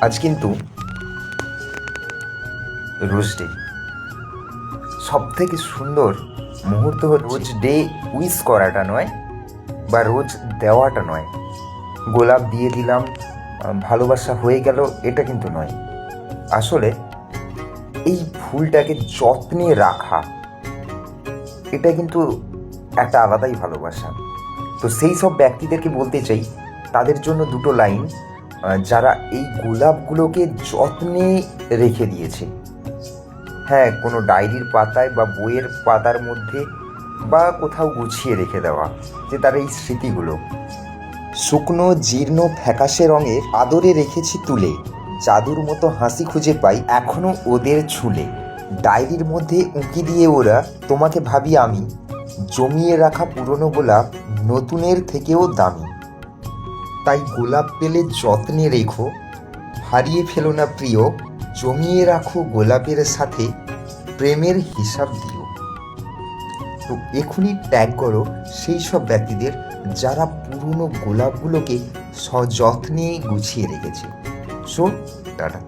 আজ কিন্তু rose day. সব থেকে সুন্দর মুহূর্ত হচ্ছে রোজ ডে উইশ করাটা নয়, বা রোজ দেওয়াটা নয়, গোলাপ দিয়ে দিলাম ভালোবাসা হয়ে গেল, এটা কিন্তু নয়। আসলে এই ফুলটাকে যত্নে রাখা, এটা কিন্তু একটা আলাদাই ভালোবাসা। তো সেই সব ব্যক্তিদেরকে বলতে চাই, তাদের জন্য দুটো লাইন, যারা এই গোলাপগুলোকে যত্নে রেখে দিয়েছে। হ্যাঁ, কোনো ডায়েরির পাতায় বা বইয়ের পাতার মধ্যে বা কোথাও গুছিয়ে রেখে দেওয়া, যে তার এই স্মৃতিগুলো শুকনো জীর্ণ ফ্যাকাশে রঙের আদরে রেখেছি তুলে, জাদুর মতো হাসি খুঁজে পাই এখনো ওদের ছুলে। ডায়েরির মধ্যে উঁকি দিয়ে ওরা তোমাকে ভাবি আমি, জমিয়ে রাখা পুরনো গোলাপ নতুনের থেকেও দামি। তাই গোলাপ পেলে যত্নে রেখো, হারিয়ে ফেলো না প্রিয়, জমিয়ে রাখো গোলাপের সাথে প্রেমের হিসাব দিও। তো এখনই ট্যাগ করো সেই সব ব্যক্তিদের যারা পুরনো গোলাপগুলোকে সযত্নে গুছিয়ে রেখেছে। টাটা।